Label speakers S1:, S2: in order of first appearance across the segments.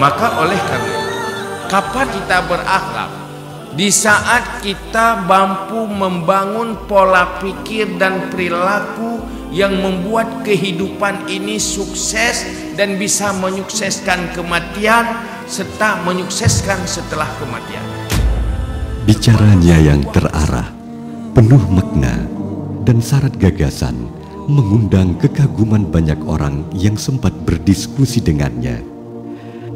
S1: Maka oleh karena itu, kapan kita berakhlak? Di saat kita mampu membangun pola pikir dan perilaku yang membuat kehidupan ini sukses dan bisa menyukseskan kematian serta menyukseskan setelah kematian.
S2: Bicaranya yang terarah, penuh makna dan syarat gagasan, mengundang kekaguman banyak orang yang sempat berdiskusi dengannya.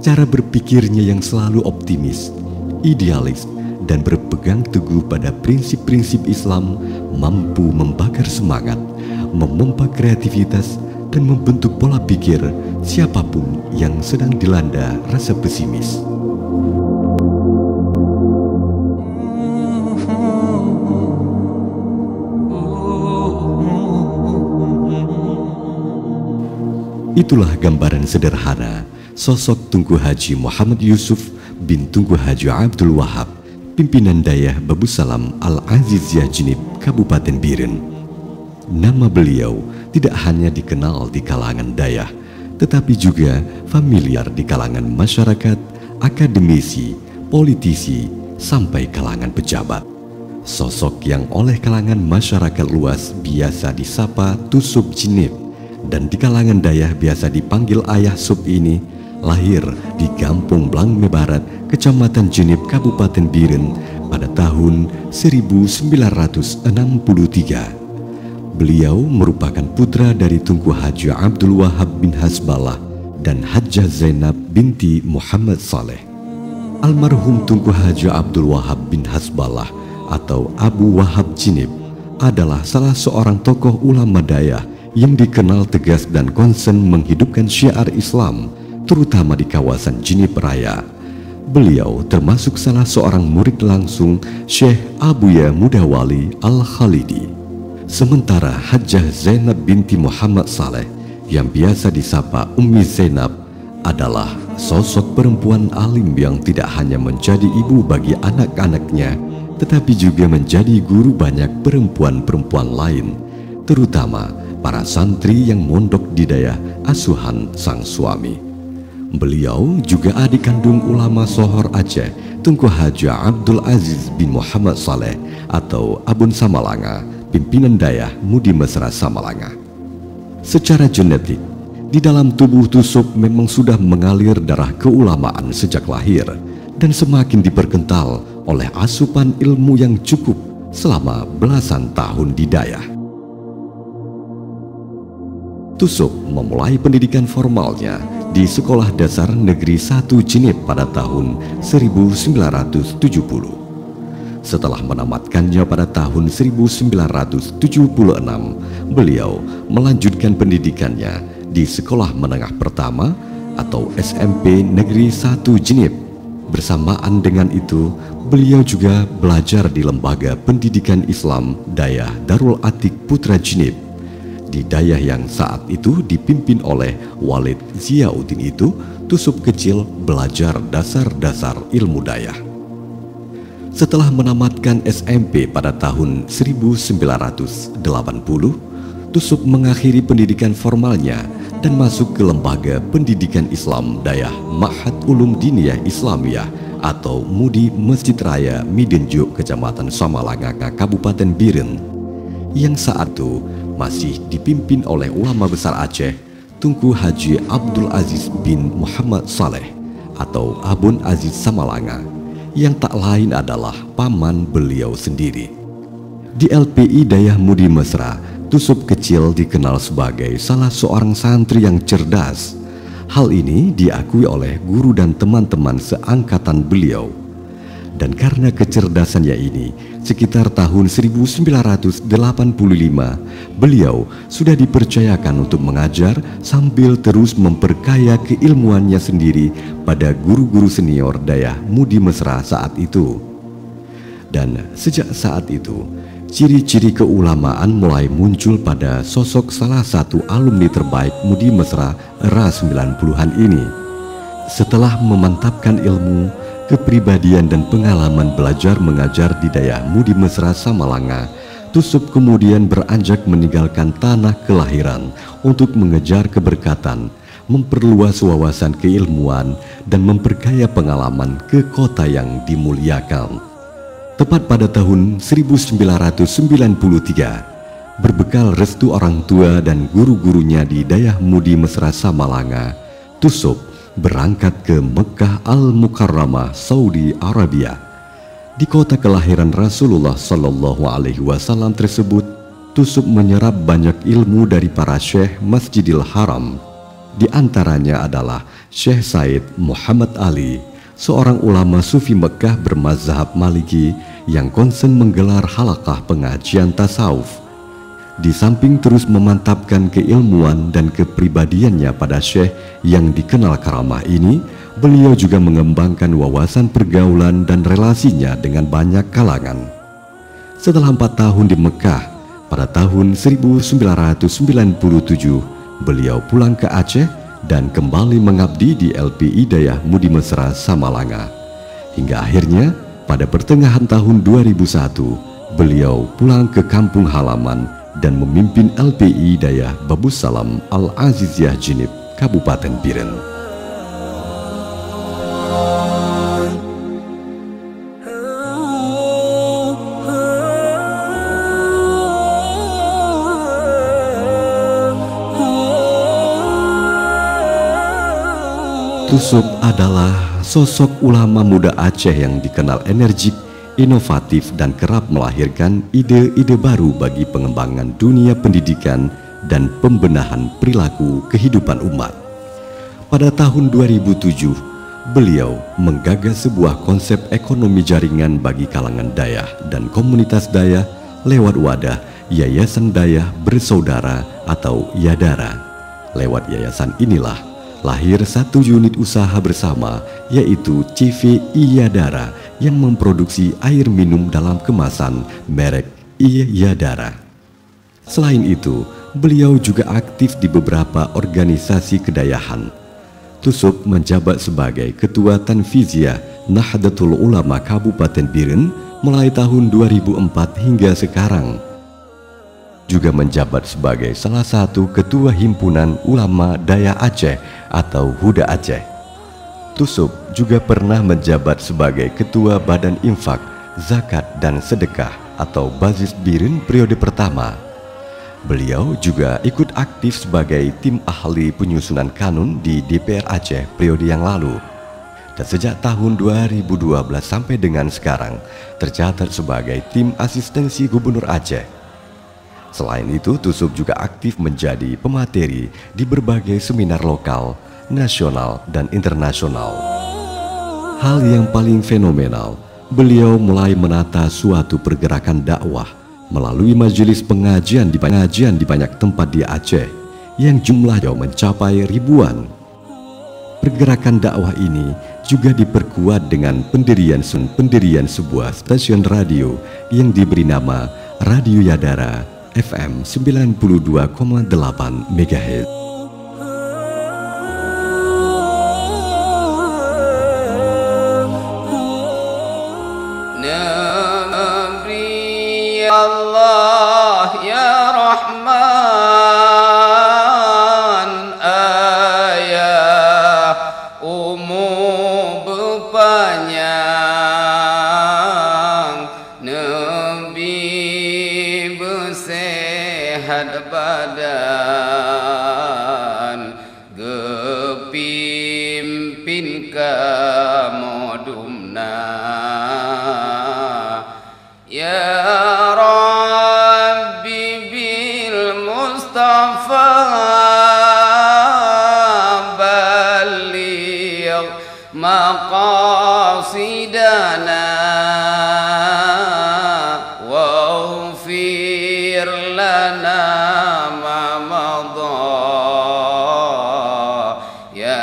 S2: Cara berpikirnya yang selalu optimis, idealis, dan berpegang teguh pada prinsip-prinsip Islam mampu membakar semangat, memompa kreativitas, dan membentuk pola pikir siapapun yang sedang dilanda rasa pesimis. Itulah gambaran sederhana sosok Tunku Haji Muhammad Yusuf bin Tunku Haji Abdul Wahab, pimpinan Dayah Babu Salam Al-Aziziyah Jinib, Kabupaten Biren. Nama beliau tidak hanya dikenal di kalangan Dayah, tetapi juga familiar di kalangan masyarakat, akademisi, politisi, sampai kalangan pejabat. Sosok yang oleh kalangan masyarakat luas biasa disapa Tusuk Jinib, dan di kalangan Dayah biasa dipanggil Ayah Sub ini, lahir di Kampung Blangme Barat, Kecamatan Jinib, Kabupaten Biren pada tahun 1963. Beliau merupakan putra dari Tunku Haji Abdul Wahab bin Hasballah dan Hajjah Zainab binti Muhammad Saleh. Almarhum Tunku Haji Abdul Wahab bin Hasballah atau Abu Wahab Jinib adalah salah seorang tokoh ulama Dayah yang dikenal tegas dan konsen menghidupkan syiar Islam, terutama di kawasan Jinib Raya. Beliau termasuk salah seorang murid langsung Syekh Abuya Mudawali Al-Khalidi. Sementara Hajjah Zainab binti Muhammad Saleh yang biasa disapa Ummi Zainab adalah sosok perempuan alim yang tidak hanya menjadi ibu bagi anak-anaknya, tetapi juga menjadi guru banyak perempuan-perempuan lain, terutama para santri yang mondok di Dayah asuhan sang suami. Beliau juga adik kandung ulama Sohor Aceh, Tunku Haji Abdul Aziz bin Muhammad Saleh atau Abun Samalanga, pimpinan Dayah Mudi Mesra Samalanga. Secara genetik, di dalam tubuh Tusuk memang sudah mengalir darah keulamaan sejak lahir dan semakin diperkental oleh asupan ilmu yang cukup selama belasan tahun di Dayah. Tusuk memulai pendidikan formalnya di Sekolah Dasar Negeri 1 Jinib pada tahun 1970. Setelah menamatkannya pada tahun 1976, beliau melanjutkan pendidikannya di Sekolah Menengah Pertama atau SMP Negeri 1 Jinib. Bersamaan dengan itu, beliau juga belajar di Lembaga Pendidikan Islam Dayah Darul Atik Putra Jinib. Di Dayah yang saat itu dipimpin oleh Walid Ziauddin itu, Tusuk kecil belajar dasar-dasar ilmu Dayah. Setelah menamatkan SMP pada tahun 1980, Tusuk mengakhiri pendidikan formalnya dan masuk ke Lembaga Pendidikan Islam Dayah Ma'had Ulum Diniyah Islamiyah atau Mudi Masjid Raya Midenjuk, Kecamatan Samalanga, Kabupaten Biren, yang saat itu masih dipimpin oleh ulama besar Aceh, Tunku Haji Abdul Aziz bin Muhammad Saleh atau Abun Aziz Samalanga, yang tak lain adalah paman beliau sendiri. Di LPI Dayah Mudi Mesra, Tusuk kecil dikenal sebagai salah seorang santri yang cerdas. Hal ini diakui oleh guru dan teman-teman seangkatan beliau. Dan karena kecerdasannya ini, sekitar tahun 1985, beliau sudah dipercayakan untuk mengajar sambil terus memperkaya keilmuannya sendiri pada guru-guru senior Dayah Mudi Mesra saat itu. Dan sejak saat itu, ciri-ciri keulamaan mulai muncul pada sosok salah satu alumni terbaik Mudi Mesra era 90-an ini. Setelah memantapkan ilmu, kepribadian dan pengalaman belajar mengajar di Dayah Mudi Mesra Samalanga, Tusuk kemudian beranjak meninggalkan tanah kelahiran untuk mengejar keberkatan, memperluas wawasan keilmuan, dan memperkaya pengalaman ke kota yang dimuliakan. Tepat pada tahun 1993, berbekal restu orang tua dan guru-gurunya di Dayah Mudi Mesra Samalanga, Tusuk berangkat ke Mekah Al-Mukarramah, Saudi Arabia. Di kota kelahiran Rasulullah Sallallahu Alaihi Wasallam tersebut, Tusuk menyerap banyak ilmu dari para syekh Masjidil Haram. Di antaranya adalah Syekh Said Muhammad Ali, seorang ulama sufi Mekah bermazhab Maliki yang konsen menggelar halaqah pengajian tasawuf. Di samping terus memantapkan keilmuan dan kepribadiannya pada syekh yang dikenal karamah ini, beliau juga mengembangkan wawasan pergaulan dan relasinya dengan banyak kalangan. Setelah 4 tahun di Mekah, pada tahun 1997, beliau pulang ke Aceh dan kembali mengabdi di LPI Dayah Mudi Mesra Samalanga. Hingga akhirnya pada pertengahan tahun 2001, beliau pulang ke kampung halaman dan memimpin LPI Dayah Babussalam Al-Aziziyah Jinib, Kabupaten Biren. Tusuk adalah sosok ulama muda Aceh yang dikenal energik, inovatif, dan kerap melahirkan ide-ide baru bagi pengembangan dunia pendidikan dan pembenahan perilaku kehidupan umat. Pada tahun 2007, beliau menggagas sebuah konsep ekonomi jaringan bagi kalangan Dayah dan komunitas Dayah lewat wadah Yayasan Dayah Bersaudara atau Yadara. Lewat yayasan inilah lahir satu unit usaha bersama, yaitu CV Iyadara yang memproduksi air minum dalam kemasan merek Iyadara. Selain itu, beliau juga aktif di beberapa organisasi kedayahan. Tusuk menjabat sebagai Ketua Tanfiziyah Nahdlatul Ulama Kabupaten Biren mulai tahun 2004 hingga sekarang. Juga menjabat sebagai salah satu Ketua Himpunan Ulama Daya Aceh atau Huda Aceh. Tusuk juga pernah menjabat sebagai Ketua Badan Infak, Zakat dan Sedekah atau Bazis Biren periode pertama. Beliau juga ikut aktif sebagai tim ahli penyusunan kanun di DPR Aceh periode yang lalu. Dan sejak tahun 2012 sampai dengan sekarang tercatat sebagai tim asistensi Gubernur Aceh. Selain itu, Tusuk juga aktif menjadi pemateri di berbagai seminar lokal, nasional, dan internasional. Hal yang paling fenomenal, beliau mulai menata suatu pergerakan dakwah melalui majelis pengajian di banyak tempat di Aceh yang jumlahnya mencapai ribuan. Pergerakan dakwah ini juga diperkuat dengan pendirian sebuah stasiun radio yang diberi nama Radio Yadara FM 92,8 MHz.
S1: Nabi Allah ya Rahman, ayah umum berpanjang, Nabi bersehat badan, gepimpin kamodumna. Ya Rabbi bil Mustafa baligh maqasidana waghfir lana ma madha ya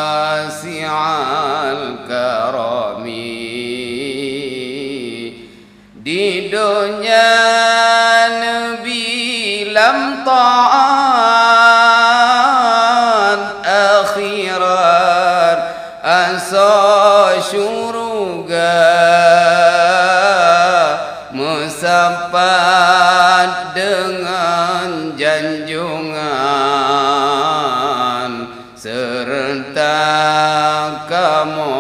S1: wasi'al karami. Di dunia Nabi lam ta'an, akhirat asa syuruga musapat dengan janjungan.
S3: serta kamu